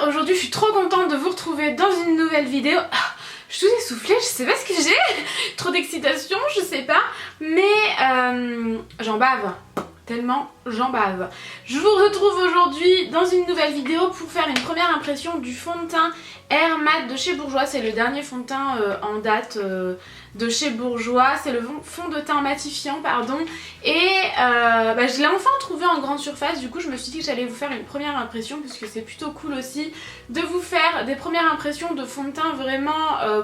aujourd'hui je suis trop contente de vous retrouver dans une nouvelle vidéo. Je suis tout essoufflée, je sais pas ce que j'ai, trop d'excitation, je sais pas, mais j'en bave. Tellement j'en bave. Je vous retrouve aujourd'hui dans une nouvelle vidéo pour faire une première impression du fond de teint Air Matte de chez Bourjois. C'est le dernier fond de teint en date de chez Bourjois. C'est le fond de teint matifiant, pardon. Et je l'ai enfin trouvé en grande surface. Du coup je me suis dit que j'allais vous faire une première impression, puisque c'est plutôt cool aussi de vous faire des premières impressions de fond de teint vraiment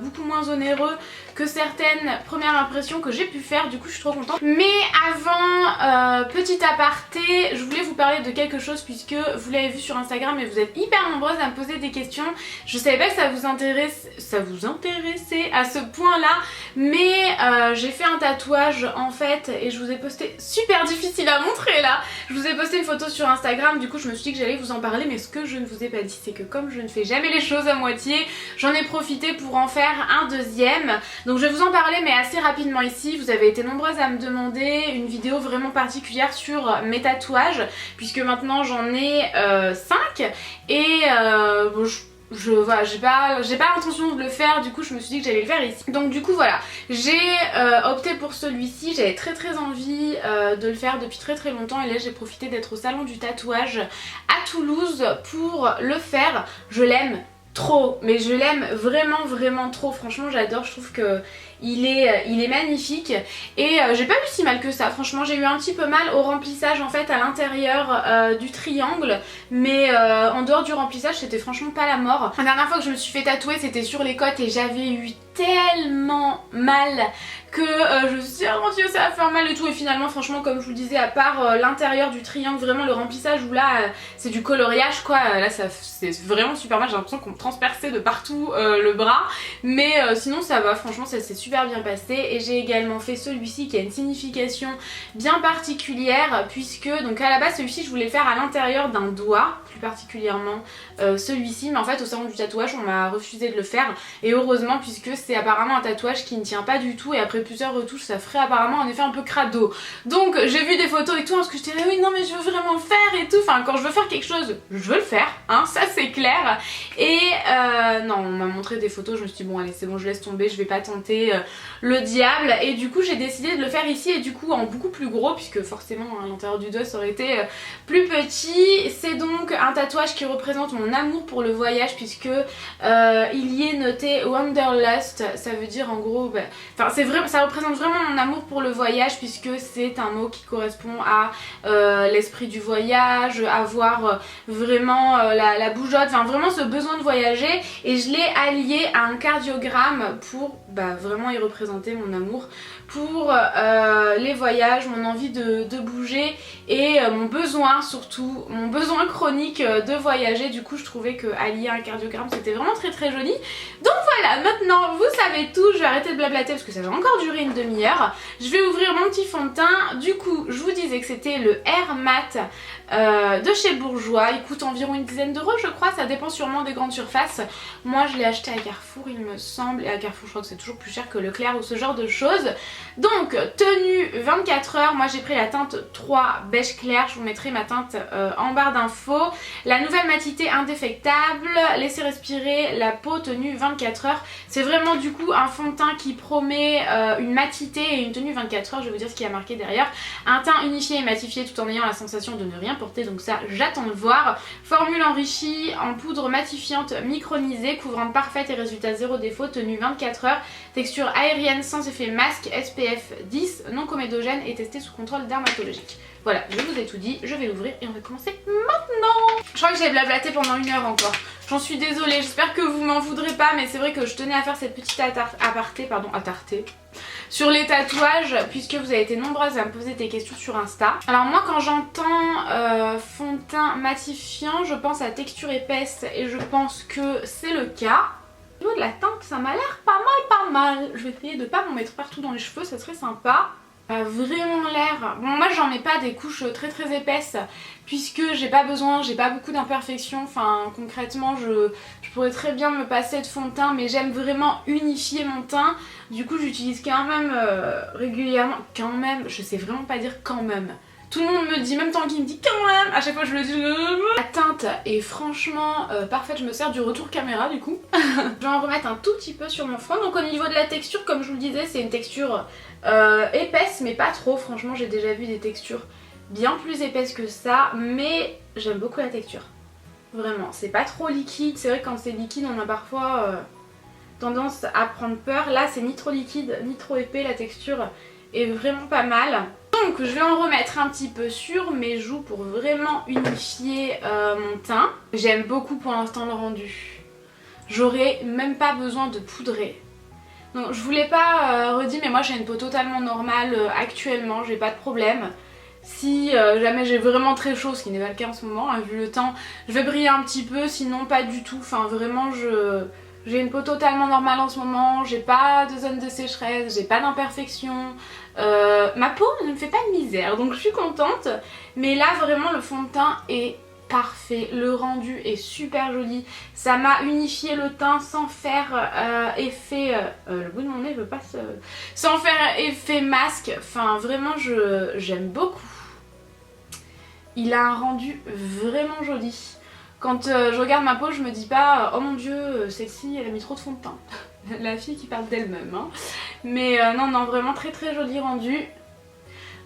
beaucoup moins onéreux que certaines premières impressions que j'ai pu faire. Du coup je suis trop contente. Mais avant, petit aparté, je voulais vous parler de quelque chose, puisque vous l'avez vu sur Instagram et vous êtes hyper nombreuses à me poser des questions. Je savais pas que ça vous intéressait à ce point là, mais j'ai fait un tatouage en fait, et je vous ai posté, super difficile à montrer là, je vous ai posté une photo sur Instagram. Du coup je me suis dit que j'allais vous en parler, mais ce que je ne vous ai pas dit, c'est que comme je ne fais jamais les choses à moitié, j'en ai profité pour en faire un deuxième. Donc je vais vous en parler, mais assez rapidement ici. Vous avez été nombreuses à me demander une vidéo vraiment particulière sur mes tatouages, puisque maintenant j'en ai 5 et bon, voilà, j'ai pas l'intention de le faire. Du coup je me suis dit que j'allais le faire ici. Donc du coup voilà, j'ai opté pour celui-ci. J'avais très envie de le faire depuis très longtemps, et là j'ai profité d'être au salon du tatouage à Toulouse pour le faire. Je l'aime trop, mais je l'aime vraiment trop, franchement j'adore. Je trouve que il est magnifique, et j'ai pas eu si mal que ça. Franchement j'ai eu un petit peu mal au remplissage en fait à l'intérieur du triangle, mais en dehors du remplissage c'était franchement pas la mort. La dernière fois que je me suis fait tatouer c'était sur les côtes, et j'avais eu tellement mal que je me suis dit oh mon dieu ça va faire mal et tout. Et finalement franchement, comme je vous le disais, à part l'intérieur du triangle, vraiment le remplissage où là c'est du coloriage quoi, là c'est vraiment super mal. J'ai l'impression qu'on me transperçait de partout le bras, mais sinon ça va, franchement ça s'est super bien passé. Et j'ai également fait celui-ci qui a une signification bien particulière, puisque donc à la base celui-ci je voulais le faire à l'intérieur d'un doigt, plus particulièrement celui-ci, mais en fait au salon du tatouage on m'a refusé de le faire, et heureusement, puisque c'est apparemment un tatouage qui ne tient pas du tout, et après plusieurs retouches ça ferait apparemment un effet un peu crado. Donc j'ai vu des photos et tout, parce que je dirais oui non mais je veux vraiment le faire et tout, enfin quand je veux faire quelque chose je veux le faire, hein, ça c'est clair. Et non, on m'a montré des photos, je me suis dit bon allez c'est bon, je laisse tomber, je vais pas tenter le diable, et du coup j'ai décidé de le faire ici, et du coup en beaucoup plus gros, puisque forcément à l'intérieur du doigt ça aurait été plus petit. C'est donc un tatouage qui représente mon amour pour le voyage, puisque il y est noté Wanderlust. Ça veut dire en gros, c'est vrai, ça représente vraiment mon amour pour le voyage, puisque c'est un mot qui correspond à l'esprit du voyage, avoir vraiment la bougeotte, enfin vraiment ce besoin de voyager. Et je l'ai allié à un cardiogramme pour vraiment y représenter mon amour pour les voyages, mon envie de bouger, et mon besoin, surtout mon besoin chronique de voyager. Du coup je trouvais que allier un cardiogramme c'était vraiment très joli. Donc voilà, maintenant vous savez tout, je vais arrêter de blablater parce que ça va encore durer une demi-heure. Je vais ouvrir mon petit fond de teint. Du coup je vous disais que c'était le Air Matte de chez Bourjois. Il coûte environ une dizaine d'euros je crois, ça dépend sûrement des grandes surfaces. Moi je l'ai acheté à Carrefour il me semble, et à Carrefour je crois que c'est toujours plus cher que Leclerc ou ce genre de choses. Donc tenue 24 heures, moi j'ai pris la teinte 3 beige clair, je vous mettrai ma teinte en barre d'infos. La nouvelle matité indéfectable, laissez respirer la peau, tenue 24 heures. C'est vraiment du coup un fond de teint qui promet une matité et une tenue 24 heures. Je vais vous dire ce qui a marqué derrière. Un teint unifié et matifié tout en ayant la sensation de ne rien porter, donc ça j'attends de voir. Formule enrichie en poudre matifiante micronisée, couvrante parfaite et résultat zéro défaut, tenue 24 heures. Texture aérienne sans effet masque, SPF 10, non comédogène et testé sous contrôle dermatologique. Voilà, je vous ai tout dit, je vais l'ouvrir et on va commencer maintenant. Je crois que j'ai blablaté pendant 1 heure encore. J'en suis désolée, j'espère que vous m'en voudrez pas, mais c'est vrai que je tenais à faire cette petite aparté sur les tatouages, puisque vous avez été nombreuses à me poser des questions sur Insta. Alors moi quand j'entends fond de teint matifiant, je pense à texture épaisse, et je pense que c'est le cas. Au niveau de la teinte ça m'a l'air pas mal. Je vais essayer de pas m'en mettre partout dans les cheveux, ça serait sympa. Vraiment l'air, bon moi j'en mets pas des couches très épaisses, puisque j'ai pas besoin, j'ai pas beaucoup d'imperfections. Enfin concrètement je pourrais très bien me passer de fond de teint, mais j'aime vraiment unifier mon teint. Du coup j'utilise quand même régulièrement, je sais vraiment pas dire quand même, Tout le monde me dit, même tant qu'il me dit quand même, à chaque fois je le dis. La teinte est franchement parfaite, je me sers du retour caméra du coup. Je vais en remettre un tout petit peu sur mon front. Donc au niveau de la texture, comme je vous le disais, c'est une texture épaisse mais pas trop. Franchement j'ai déjà vu des textures bien plus épaisses que ça, mais j'aime beaucoup la texture. Vraiment, c'est pas trop liquide. C'est vrai que quand c'est liquide on a parfois tendance à prendre peur. Là c'est ni trop liquide ni trop épais, la texture est vraiment pas mal. Donc je vais en remettre un petit peu sur mes joues pour vraiment unifier mon teint. J'aime beaucoup pour l'instant le rendu. J'aurais même pas besoin de poudrer. Donc je voulais pas redire, mais moi j'ai une peau totalement normale actuellement, j'ai pas de problème. Si jamais j'ai vraiment très chaud, ce qui n'est pas le cas en ce moment, hein, vu le temps, je vais briller un petit peu, sinon pas du tout. Enfin vraiment j'ai une peau totalement normale en ce moment, j'ai pas de zone de sécheresse, j'ai pas d'imperfection. Ma peau ne me fait pas de misère, donc je suis contente. Mais là vraiment le fond de teint est parfait, le rendu est super joli. Ça m'a unifié le teint sans faire effet... le bout de mon nez veut pas se... Sans faire effet masque, enfin vraiment j'aime beaucoup. Il a un rendu vraiment joli. Quand je regarde ma peau, je me dis pas oh mon dieu, celle-ci elle a mis trop de fond de teint. La fille qui parle d'elle-même. Hein. Mais non, vraiment très très joli rendu.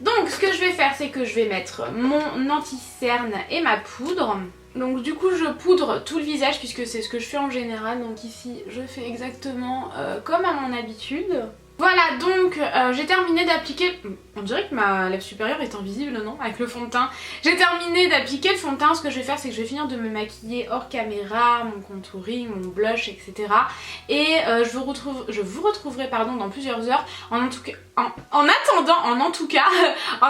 Donc ce que je vais faire, c'est que je vais mettre mon anti-cerne et ma poudre. Donc du coup je poudre tout le visage puisque c'est ce que je fais en général. Donc ici je fais exactement comme à mon habitude. Voilà, donc j'ai terminé d'appliquer... On dirait que ma lèvre supérieure est invisible, non? Avec le fond de teint. J'ai terminé d'appliquer le fond de teint. Ce que je vais faire, c'est que je vais finir de me maquiller hors caméra, mon contouring, mon blush, etc. Et je vous retrouverai pardon, dans plusieurs heures. En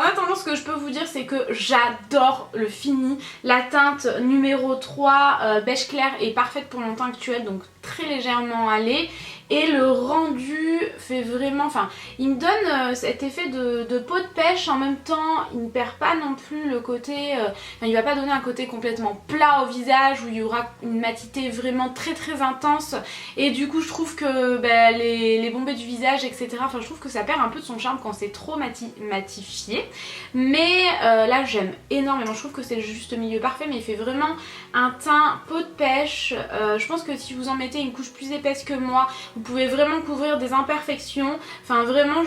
attendant, ce que je peux vous dire, c'est que j'adore le fini. La teinte numéro 3 beige clair est parfaite pour mon teint actuel, donc très légèrement allée. Et le rendu fait vraiment... Enfin, il me donne cet effet de peau de pêche. En même temps, il ne perd pas non plus le côté... il va pas donner un côté complètement plat au visage où il y aura une matité vraiment très très intense. Et du coup, je trouve que les bombées du visage, etc. Enfin, je trouve que ça perd un peu de son charme quand c'est trop matifié. Mais là, j'aime énormément. Je trouve que c'est le juste milieu parfait. Mais il fait vraiment un teint peau de pêche. Je pense que si vous en mettez une couche plus épaisse que moi... Vous pouvez vraiment couvrir des imperfections. Enfin vraiment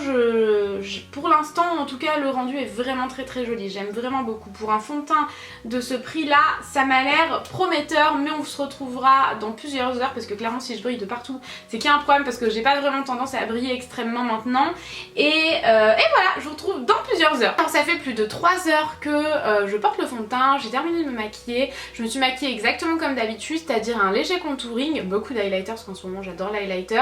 pour l'instant en tout cas le rendu est vraiment très très joli. J'aime vraiment beaucoup. Pour un fond de teint de ce prix là ça m'a l'air prometteur. Mais on se retrouvera dans plusieurs heures. Parce que clairement si je brille de partout c'est qu'il y a un problème. Parce que j'ai pas vraiment tendance à briller extrêmement maintenant. Et voilà, je vous retrouve dans plusieurs heures. Alors ça fait plus de 3 heures que je porte le fond de teint. J'ai terminé de me maquiller. Je me suis maquillée exactement comme d'habitude. C'est-à-dire un léger contouring. Beaucoup d'highlighter parce qu'en ce moment j'adore l'highlighter.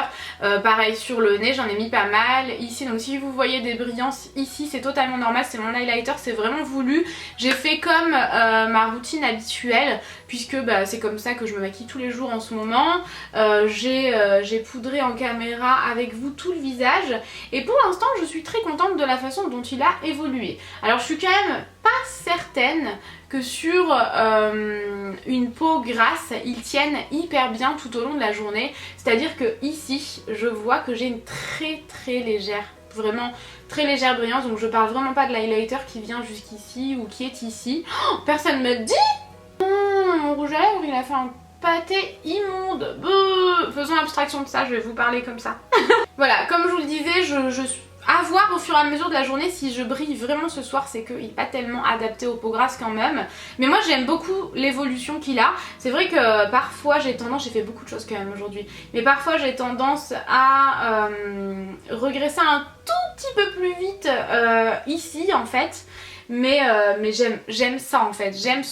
Pareil sur le nez j'en ai mis pas mal ici, donc si vous voyez des brillances ici c'est totalement normal, c'est mon highlighter, c'est vraiment voulu. J'ai fait comme ma routine habituelle puisque c'est comme ça que je me maquille tous les jours en ce moment. J'ai poudré en caméra avec vous tout le visage et pour l'instant je suis très contente de la façon dont il a évolué. Alors je suis quand même pas certaine que sur une peau grasse ils tiennent hyper bien tout au long de la journée, c'est à dire que ici je vois que j'ai une très très légère, vraiment très légère brillance, donc je parle vraiment pas de l'highlighter qui vient jusqu'ici ou qui est ici. Oh, personne me dit mon rouge à lèvres il a fait un pâté immonde. Faisons abstraction de ça, je vais vous parler comme ça. Voilà, comme je vous le disais, je suis à voir au fur et à mesure de la journée si je brille vraiment ce soir, c'est qu'il n'est pas tellement adapté aux peaux grasses quand même. Mais moi j'aime beaucoup l'évolution qu'il a. C'est vrai que parfois j'ai tendance, j'ai fait beaucoup de choses quand même aujourd'hui, mais parfois j'ai tendance à regresser un tout petit peu plus vite ici en fait. Mais j'aime ça en fait, j'aime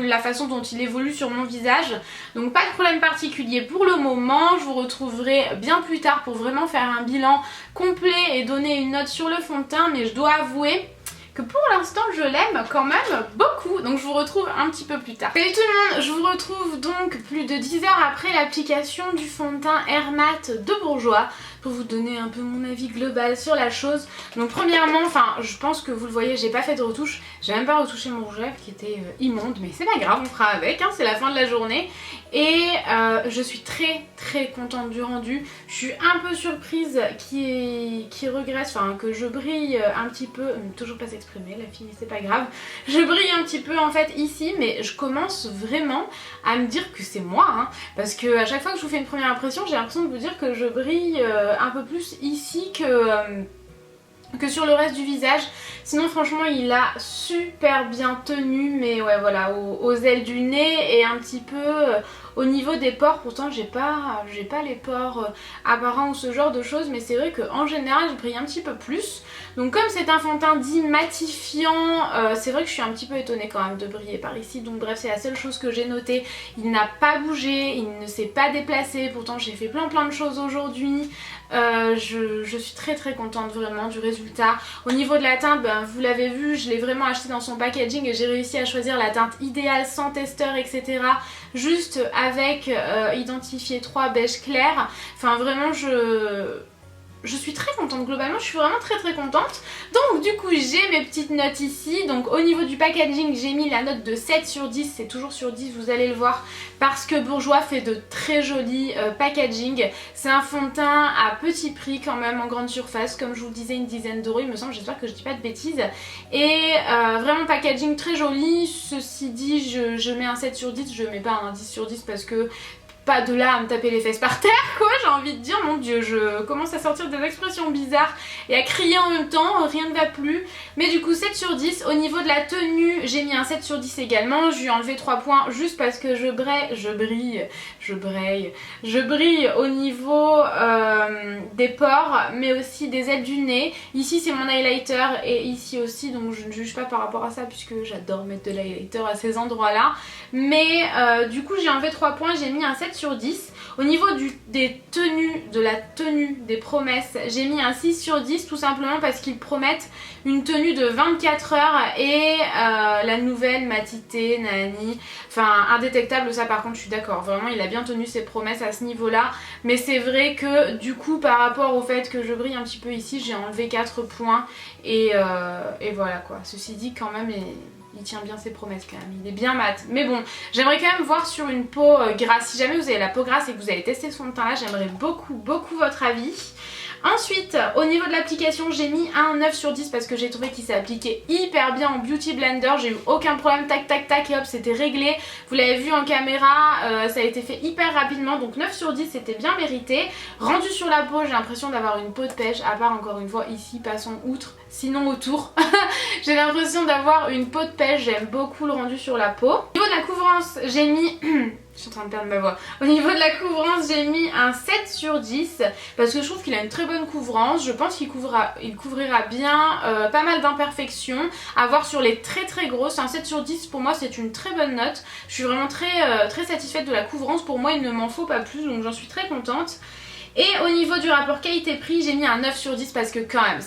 la façon dont il évolue sur mon visage. Donc pas de problème particulier pour le moment. Je vous retrouverai bien plus tard pour vraiment faire un bilan complet et donner une note sur le fond de teint. Mais je dois avouer que pour l'instant je l'aime quand même beaucoup. Donc je vous retrouve un petit peu plus tard. Salut tout le monde, je vous retrouve donc plus de 10 heures après l'application du fond de teint Air Matte de Bourjois pour vous donner un peu mon avis global sur la chose. Donc premièrement, je pense que vous le voyez, j'ai pas fait de retouche, j'ai même pas retouché mon rouge à lèvres qui était immonde, mais c'est pas grave, on fera avec, hein, c'est la fin de la journée. et je suis très contente du rendu. Je suis un peu surprise qu'il regresse, enfin que je brille un petit peu, toujours pas s'exprimer la fille, c'est pas grave, je brille un petit peu en fait ici, mais je commence vraiment à me dire que c'est moi hein, parce que à chaque fois que je vous fais une première impression, j'ai l'impression de vous dire que je brille un peu plus ici que sur le reste du visage. Sinon franchement il a super bien tenu, mais ouais voilà, aux ailes du nez et un petit peu au niveau des pores. Pourtant j'ai pas les pores apparents ou ce genre de choses, mais c'est vrai qu'en général je brille un petit peu plus. Donc comme c'est un fond de teint dit matifiant, c'est vrai que je suis un petit peu étonnée quand même de briller par ici. Donc bref, c'est la seule chose que j'ai notée. Il n'a pas bougé, il ne s'est pas déplacé, pourtant j'ai fait plein de choses aujourd'hui. Je suis très contente vraiment du résultat. Au niveau de la teinte, ben, vous l'avez vu, je l'ai vraiment acheté dans son packaging et j'ai réussi à choisir la teinte idéale sans testeur etc. Juste avec identifié 3 beiges clairs. Enfin vraiment je suis très contente, globalement je suis vraiment très contente. Donc du coup j'ai mes petites notes ici. Donc au niveau du packaging j'ai mis la note de 7 sur 10, c'est toujours sur 10 vous allez le voir, parce que Bourjois fait de très jolis packaging. C'est un fond de teint à petit prix quand même, en grande surface, comme je vous le disais une dizaine d'euros il me semble, j'espère que je dis pas de bêtises. Et vraiment packaging très joli. Ceci dit je mets un 7 sur 10, je mets pas un 10 sur 10 parce que pas de là à me taper les fesses par terre quoi, j'ai envie de dire, mon dieu, je commence à sortir des expressions bizarres et à crier en même temps, rien ne va plus. Mais du coup 7 sur 10, au niveau de la tenue j'ai mis un 7 sur 10 également, je lui ai enlevé 3 points juste parce que je brille au niveau des pores, mais aussi des ailes du nez. Ici c'est mon highlighter et ici aussi, donc je ne juge pas par rapport à ça puisque j'adore mettre de l'highlighter à ces endroits là. Mais du coup j'ai enlevé 3 points, j'ai mis un 7 sur 10. Au niveau de la tenue des promesses, j'ai mis un 6 sur 10 tout simplement parce qu'ils promettent une tenue de 24 heures et la nouvelle matité, nani, enfin indétectable, ça par contre je suis d'accord, vraiment il a bien tenu ses promesses à ce niveau là. Mais c'est vrai que du coup par rapport au fait que je brille un petit peu ici, j'ai enlevé 4 points et voilà quoi. Ceci dit quand même il tient bien ses promesses quand même, il est bien mat. Mais bon, j'aimerais quand même voir sur une peau grasse. Si jamais vous avez la peau grasse et que vous avez testé ce fond de teint là, j'aimerais beaucoup votre avis. Ensuite, au niveau de l'application, j'ai mis un 9 sur 10 parce que j'ai trouvé qu'il s'est appliqué hyper bien en Beauty Blender. J'ai eu aucun problème, tac et hop, c'était réglé. Vous l'avez vu en caméra, ça a été fait hyper rapidement, donc 9 sur 10, c'était bien mérité. Rendu sur la peau, j'ai l'impression d'avoir une peau de pêche, à part encore une fois ici, passons outre, sinon autour. J'ai l'impression d'avoir une peau de pêche, j'aime beaucoup le rendu sur la peau. Au niveau de la couvrance, j'ai mis... Je suis en train de perdre ma voix. Au niveau de la couvrance, j'ai mis un 7 sur 10 parce que je trouve qu'il a une très bonne couvrance. Je pense qu'il couvrira bien pas mal d'imperfections. À voir sur les très grosses. Un 7 sur 10 pour moi c'est une très bonne note. Je suis vraiment très satisfaite de la couvrance. Pour moi il ne m'en faut pas plus, donc j'en suis très contente. Et au niveau du rapport qualité-prix, j'ai mis un 9 sur 10 parce que quand même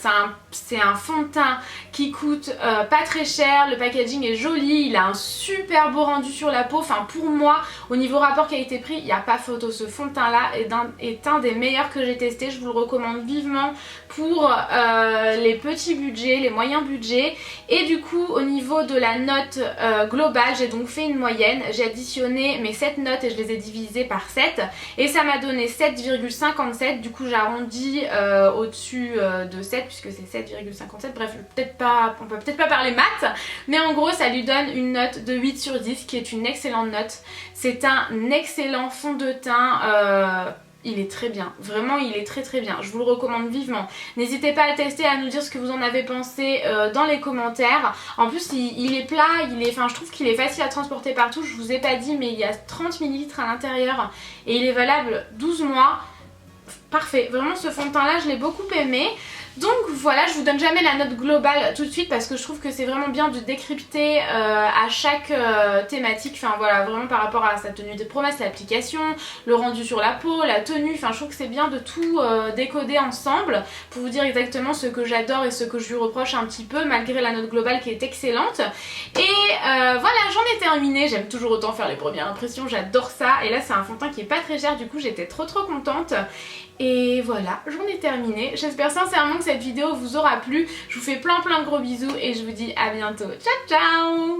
c'est un fond de teint qui coûte pas très cher, le packaging est joli, il a un super beau rendu sur la peau. Enfin pour moi, au niveau rapport qualité-prix, il n'y a pas photo. Ce fond de teint là est un des meilleurs que j'ai testé, je vous le recommande vivement pour les petits budgets, les moyens budgets. Et du coup au niveau de la note globale, j'ai donc fait une moyenne, j'ai additionné mes 7 notes et je les ai divisées par 7 et ça m'a donné 7,57. Du coup j'arrondis au-dessus de 7 puisque c'est 7,57. Bref, on peut peut-être pas parler maths, mais en gros ça lui donne une note de 8 sur 10 qui est une excellente note. C'est un excellent fond de teint. Il est très bien, vraiment il est très bien, je vous le recommande vivement. N'hésitez pas à tester, à nous dire ce que vous en avez pensé dans les commentaires. En plus il est plat, je trouve qu'il est facile à transporter partout. Je vous ai pas dit mais il y a 30 ml à l'intérieur et il est valable 12 mois. Parfait, vraiment ce fond de teint là je l'ai beaucoup aimé. Donc voilà, je vous donne jamais la note globale tout de suite parce que je trouve que c'est vraiment bien de décrypter à chaque thématique. Enfin voilà, vraiment par rapport à sa tenue de promesse, l'application, le rendu sur la peau, la tenue. Enfin je trouve que c'est bien de tout décoder ensemble pour vous dire exactement ce que j'adore et ce que je lui reproche un petit peu malgré la note globale qui est excellente. Et voilà, j'en ai terminé. J'aime toujours autant faire les premières impressions, j'adore ça. Et là c'est un fond de teint qui est pas très cher, du coup j'étais trop contente. Et voilà, j'en ai terminé. J'espère sincèrement que cette vidéo vous aura plu. Je vous fais plein de gros bisous et je vous dis à bientôt. Ciao ciao!